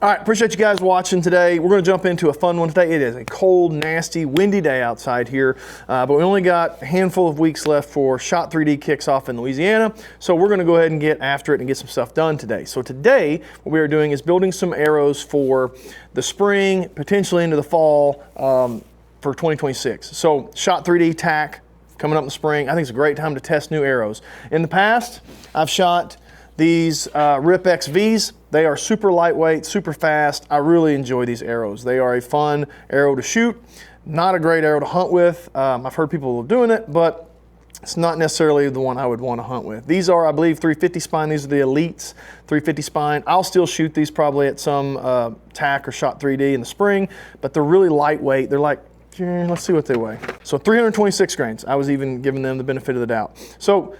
All right, appreciate you guys watching today. We're gonna jump into a fun one today. It is a cold, nasty, windy day outside here, but we only got a handful of weeks left for Shot 3D kicks off in Louisiana. So we're gonna go ahead and get after it and get some stuff done today. So today, what we are doing is building some arrows for the spring, potentially into the fall for 2026. So Shot 3D TAC coming up in the spring. I think it's a great time to test new arrows. In the past, I've shot these Rip XVs. They are super lightweight, super fast. I really enjoy these arrows. They are a fun arrow to shoot. Not a great arrow to hunt with. I've heard people doing it, but it's not necessarily the one I would want to hunt with. These are, I believe, 350 spine. These are the Elites 350 spine. I'll still shoot these probably at some TAC or Shot 3D in the spring, but they're really lightweight. They're like, let's see what they weigh. So 326 grains. I was even giving them the benefit of the doubt. So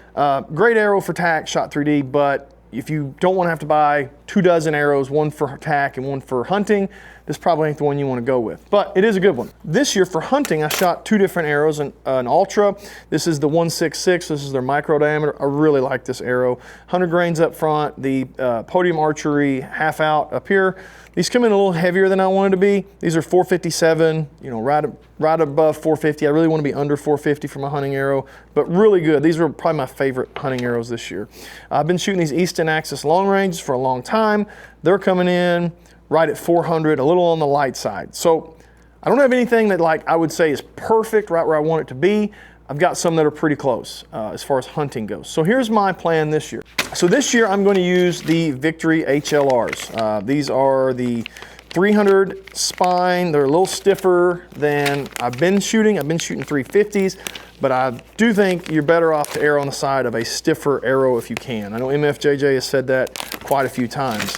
great arrow for TAC, Shot 3D, but if you don't want to have to buy 24 arrows, one for TAC and one for hunting, this probably ain't the one you want to go with, but it is a good one. This year for hunting, I shot two different arrows, an Ultra. This is the 166, this is their micro diameter. I really like this arrow. 100 grains up front, the Podium Archery half out up here. These come in a little heavier than I wanted to be. These are 457, you know, right above 450. I really want to be under 450 for my hunting arrow, but really good. These are probably my favorite hunting arrows this year. I've been shooting these Easton Axis long ranges for a long time. They're coming in right at 400, a little on the light side. So I don't have anything that like I would say is perfect, right where I want it to be. I've got some that are pretty close as far as hunting goes. So here's my plan this year. So this year I'm going to use the Victory HLRs. These are the 300 spine. They're a little stiffer than I've been shooting. I've been shooting 350s, but I do think you're better off to err on the side of a stiffer arrow if you can. I know MFJJ has said that quite a few times.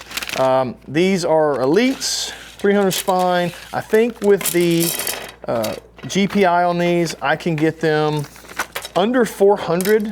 These are Elites, 300 spine. I think with the GPI on these, I can get them under 400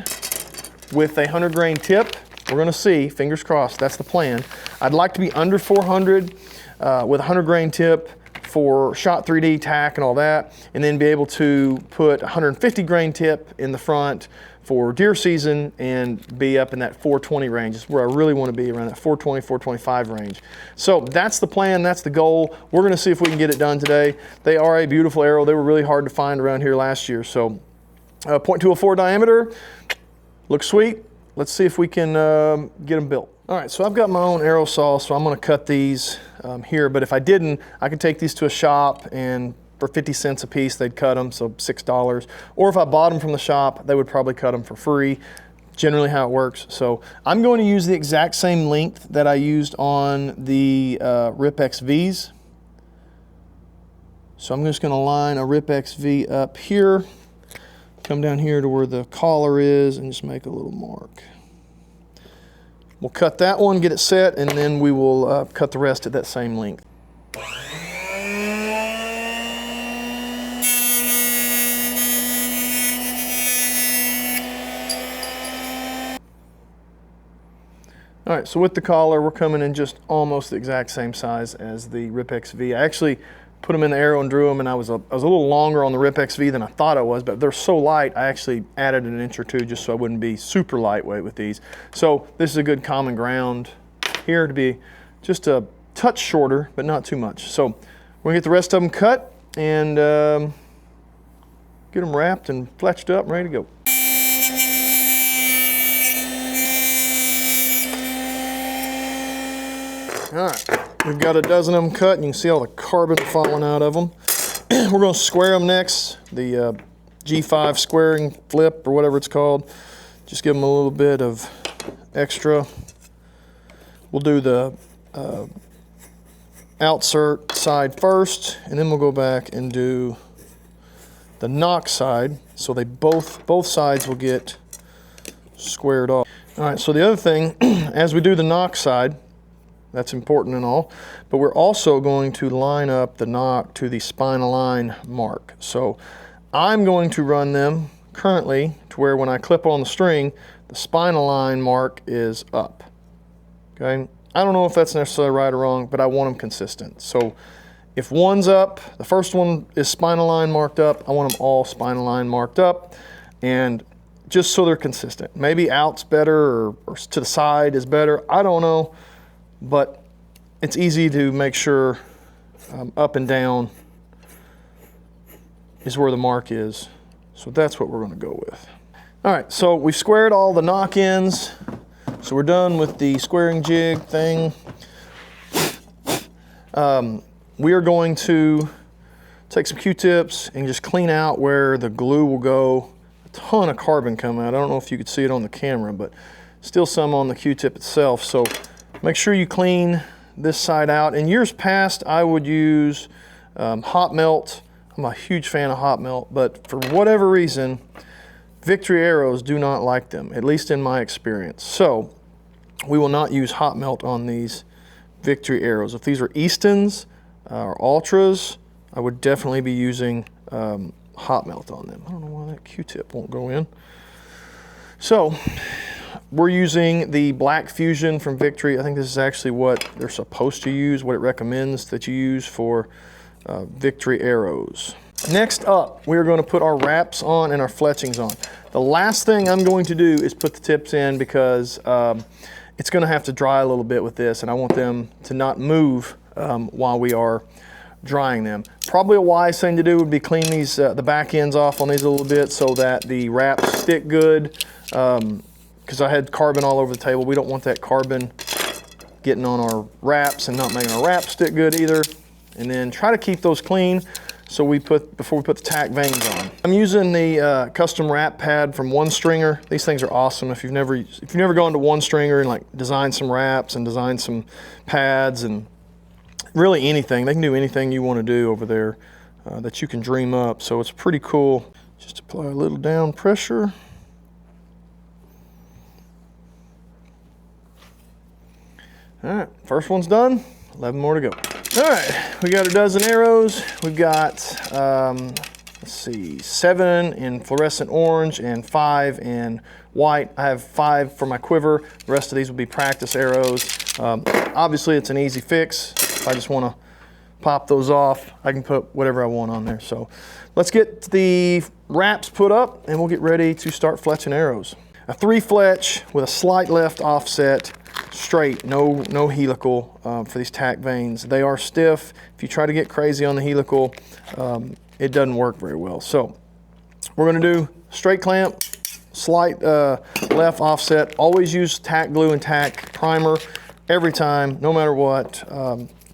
with a 100 grain tip. We're gonna see, fingers crossed, that's the plan. I'd like to be under 400 with a 100 grain tip for Shot 3D, TAC and all that, and then be able to put 150 grain tip in the front for deer season and be up in that 420 range is where I really want to be, around that 420, 425 range. So that's the plan, that's the goal. We're gonna see if we can get it done today. They are a beautiful arrow. They were really hard to find around here last year. So 0.204 diameter, looks sweet. Let's see if we can get them built. All right, so I've got my own arrow saw, so I'm gonna cut these here, but if I didn't, I could take these to a shop and for 50 cents a piece, they'd cut them, so $6. Or if I bought them from the shop, they would probably cut them for free, generally how it works. So I'm going to use the exact same length that I used on the Rip XVs. So I'm just gonna line a Rip XV up here, come down here to where the collar is and just make a little mark. We'll cut that one, get it set, and then we will cut the rest at that same length. All right, so with the collar, we're coming in just almost the exact same size as the Rip XV. I actually put them in the arrow and drew them, and I was a little longer on the Rip XV than I thought I was, but they're so light, I actually added an inch or two just so I wouldn't be super lightweight with these. So this is a good common ground here to be just a touch shorter, but not too much. So we're gonna get the rest of them cut and get them wrapped and fletched up and ready to go. All right, we've got a dozen of them cut, and you can see all the carbon falling out of them. We're going to square them next, the G5 squaring flip or whatever it's called. Just give them a little bit of extra. We'll do the outsert side first, and then we'll go back and do the knock side, so they both sides will get squared off. All right, so the other thing, as we do the knock side, that's important and all, but we're also going to line up the knock to the spine align mark. So I'm going to run them currently to where when I clip on the string, the spine align mark is up, okay? I don't know if that's necessarily right or wrong, but I want them consistent. So if one's up, the first one is spine align marked up, I want them all spine align marked up, and just so they're consistent. Maybe out's better or to the side is better, I don't know. But it's easy to make sure up and down is where the mark is. So that's what we're gonna go with. All right, so we've squared all the knock-ins. So we're done with the squaring jig thing. We are going to take some Q-tips and just clean out where the glue will go. A ton of carbon come out. I don't know if you could see it on the camera, but still some on the Q-tip itself. So make sure you clean this side out. In years past, I would use hot melt. I'm a huge fan of hot melt, but for whatever reason, Victory arrows do not like them, at least in my experience. So we will not use hot melt on these Victory arrows. If these are Eastons or Ultras, I would definitely be using hot melt on them. I don't know why that Q-tip won't go in. So we're using the Black Fusion from Victory. I think this is actually what they're supposed to use, what it recommends that you use for Victory arrows. Next up, we are going to put our wraps on and our fletchings on. The last thing I'm going to do is put the tips in because it's going to have to dry a little bit with this, and I want them to not move while we are drying them. Probably a wise thing to do would be clean these the back ends off on these a little bit so that the wraps stick good, because I had carbon all over the table. We don't want that carbon getting on our wraps and not making our wraps stick good either. And then try to keep those clean so before we put the TAC veins on. I'm using the custom wrap pad from One Stringer. These things are awesome. If you've never gone to One Stringer and like designed some wraps and designed some pads and really anything, they can do anything you want to do over there that you can dream up. So it's pretty cool. Just apply a little down pressure. All right, first one's done. 11 more to go. All right, we got a dozen arrows. We've got, let's see, 7 in fluorescent orange and 5 in white. I have 5 for my quiver. The rest of these will be practice arrows. Obviously, it's an easy fix. If I just want to pop those off, I can put whatever I want on there. So let's get the wraps put up and we'll get ready to start fletching arrows. A 3 fletch with a slight left offset, straight, no helical for these TAC veins. They are stiff. If you try to get crazy on the helical, it doesn't work very well. So we're going to do straight clamp, slight left offset. Always use TAC glue and TAC primer every time, no matter what.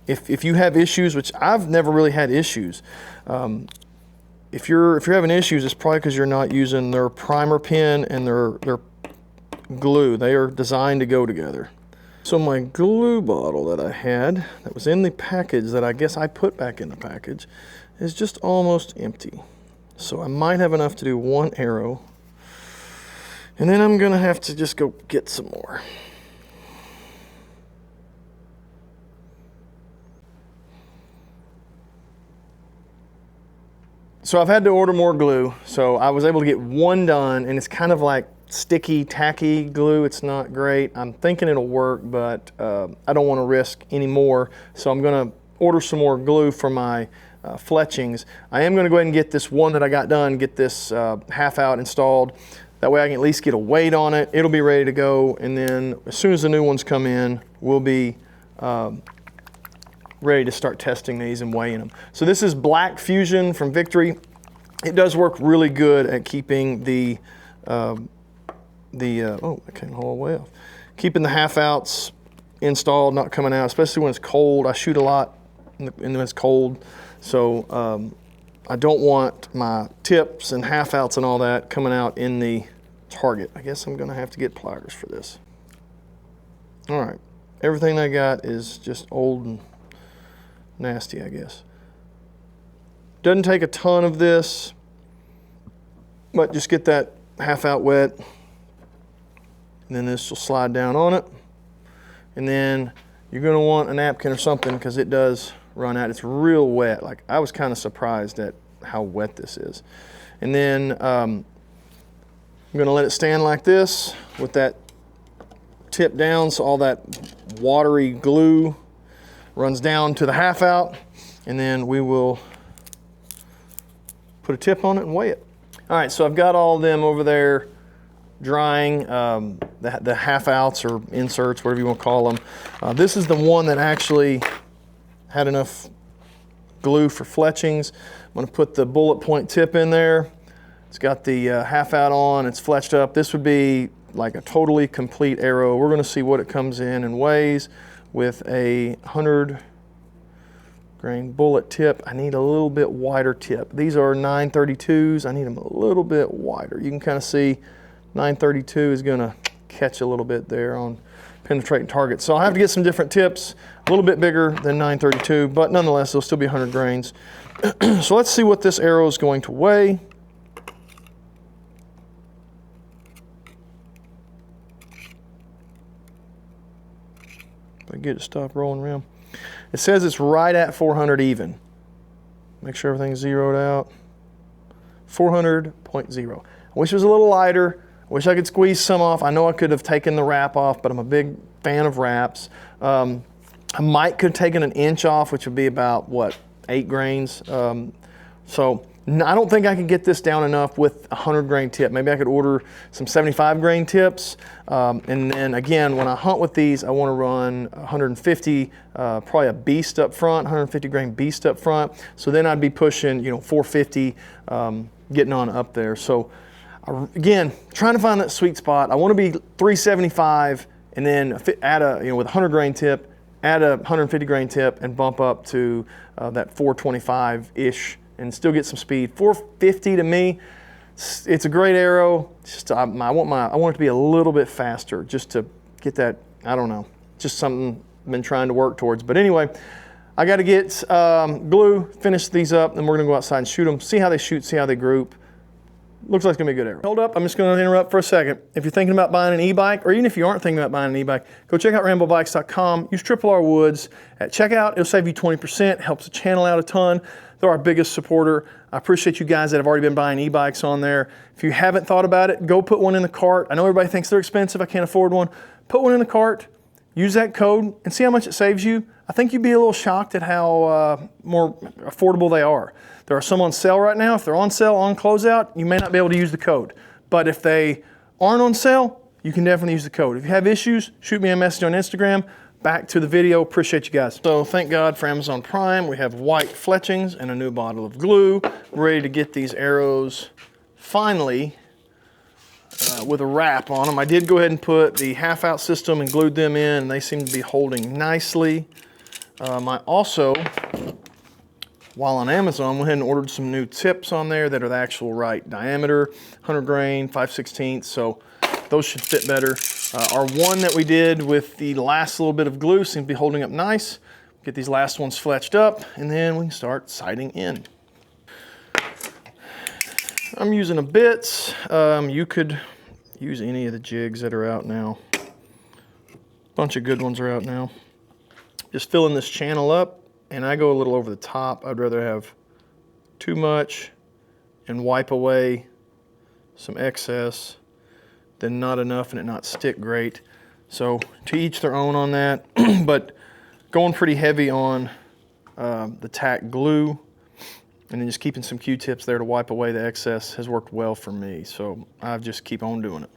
If you have issues, which I've never really had issues, if you're having issues, it's probably because you're not using their primer pin and their glue. They are designed to go together. So my glue bottle that I had, that was in the package that I guess I put back in the package, is just almost empty. So I might have enough to do 1 arrow. And then I'm gonna have to just go get some more. So I've had to order more glue. So I was able to get 1 done, and it's kind of like sticky, tacky glue. It's not great. I'm thinking it'll work, but I don't want to risk any more. So I'm going to order some more glue for my fletchings. I am going to go ahead and get this one that I got done, get this half out installed. That way I can at least get a weight on it. It'll be ready to go. And then as soon as the new ones come in, we'll be ready to start testing these and weighing them. So this is Black Fusion from Victory. It does work really good at keeping the oh, I came the whole way off. Keeping the half outs installed, not coming out, especially when it's cold. I shoot a lot when it's cold. So I don't want my tips and half outs and all that coming out in the target. I guess I'm gonna have to get pliers for this. All right, everything I got is just old and nasty, I guess. Doesn't take a ton of this, but just get that half out wet. And then this will slide down on it. And then you're gonna want a napkin or something because it does run out. It's real wet. Like, I was kind of surprised at how wet this is. And then I'm gonna let it stand like this with that tip down so all that watery glue runs down to the half out. And then we will put a tip on it and weigh it. All right, so I've got all of them over there drying. the half outs or inserts, whatever you want to call them. This is the one that actually had enough glue for fletchings. I'm going to put the bullet point tip in there. It's got the half out on, it's fletched up. This would be like a totally complete arrow. We're going to see what it comes in and weighs with a 100 grain bullet tip. I need a little bit wider tip. These are 932s. I need them a little bit wider. You can kind of see 932 is going to catch a little bit there on penetrating targets. So I'll have to get some different tips, a little bit bigger than 932, but nonetheless, it'll still be 100 grains. So let's see what this arrow is going to weigh. If I get it to stop rolling around. It says it's right at 400 even. Make sure everything's zeroed out. 400.0. I wish it was a little lighter. I wish I could squeeze some off. I know I could have taken the wrap off, but I'm a big fan of wraps. I might could have taken an inch off, which would be about, what, 8 grains. So I don't think I could get this down enough with a 100 grain tip. Maybe I could order some 75 grain tips. And then again, when I hunt with these, I want to run 150, probably a beast up front, 150 grain beast up front. So then I'd be pushing, 450, getting on up there. So again, trying to find that sweet spot. I want to be 375 and then add a, with a 100 grain tip, add a 150 grain tip and bump up to that 425-ish and still get some speed. 450 to me, it's a great arrow. It's just, I want it to be a little bit faster just to get that, I don't know, just something I've been trying to work towards. But anyway, I got to get glue, finish these up, then we're going to go outside and shoot them, see how they shoot, see how they group. Looks like it's gonna be a good arrow. Hold up, I'm just gonna interrupt for a second. If you're thinking about buying an e-bike, or even if you aren't thinking about buying an e-bike, go check out RamboBikes.com, use R Woods. At checkout, it'll save you 20%, helps the channel out a ton. They're our biggest supporter. I appreciate you guys that have already been buying e-bikes on there. If you haven't thought about it, go put one in the cart. I know everybody thinks they're expensive, I can't afford one. Put one in the cart, use that code, and see how much it saves you. I think you'd be a little shocked at how more affordable they are. There are some on sale right now. If they're on sale, on closeout, you may not be able to use the code. But if they aren't on sale, you can definitely use the code. If you have issues, shoot me a message on Instagram. Back to the video, appreciate you guys. So thank God for Amazon Prime. We have white fletchings and a new bottle of glue. We're ready to get these arrows finally with a wrap on them. I did go ahead and put the half out system and glued them in, and they seem to be holding nicely. I also, while on Amazon, went ahead and ordered some new tips on there that are the actual right diameter, 100 grain, 5/16, so those should fit better. Our one that we did with the last little bit of glue seems to be holding up nice. Get these last ones fletched up, and then we can start sighting in. I'm using a bits. You could use any of the jigs that are out now. A bunch of good ones are out now. Just filling this channel up, and I go a little over the top. I'd rather have too much and wipe away some excess than not enough and it not stick great. So to each their own on that, but going pretty heavy on the TAC glue and then just keeping some Q-tips there to wipe away the excess has worked well for me. So I just keep on doing it.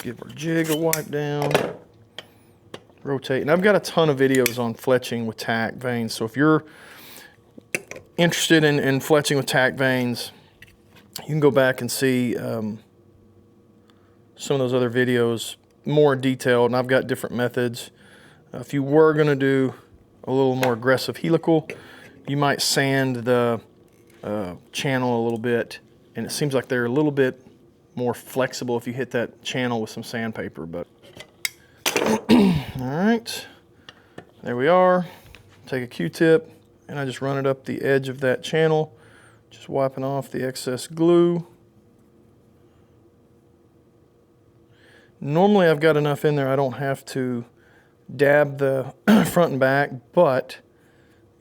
Give our jig a wipe down. Rotate, and I've got a ton of videos on fletching with TAC vanes, so if you're interested in fletching with TAC vanes, you can go back and see some of those other videos more detailed, and I've got different methods. If you were going to do a little more aggressive helical, you might sand the channel a little bit, and it seems like they're a little bit more flexible if you hit that channel with some sandpaper, but all right, there we are. Take a Q-tip and I just run it up the edge of that channel, just wiping off the excess glue. Normally I've got enough in there I don't have to dab the front and back, but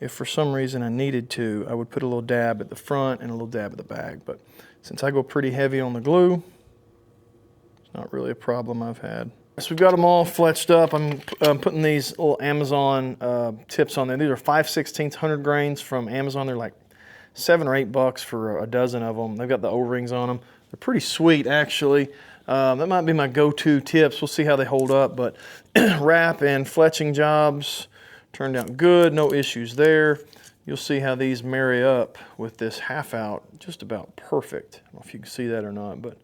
if for some reason I needed to, I would put a little dab at the front and a little dab at the back. But since I go pretty heavy on the glue, it's not really a problem I've had. So we've got them all fletched up. I'm putting these little Amazon tips on there. These are 5/16 100 grains from Amazon. They're like $7 or $8 for a dozen of them. They've got the O-rings on them. They're pretty sweet, actually. That might be my go-to tips. We'll see how they hold up, but wrap and fletching jobs turned out good. No issues there. You'll see how these marry up with this half out, just about perfect. I don't know if you can see that or not, but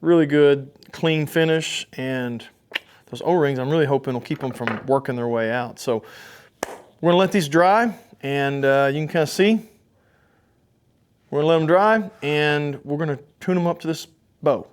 really good, clean finish, and those O-rings, I'm really hoping will keep them from working their way out. So we're gonna let these dry, and you can kind of see. We're gonna let them dry, and we're gonna tune them up to this bow.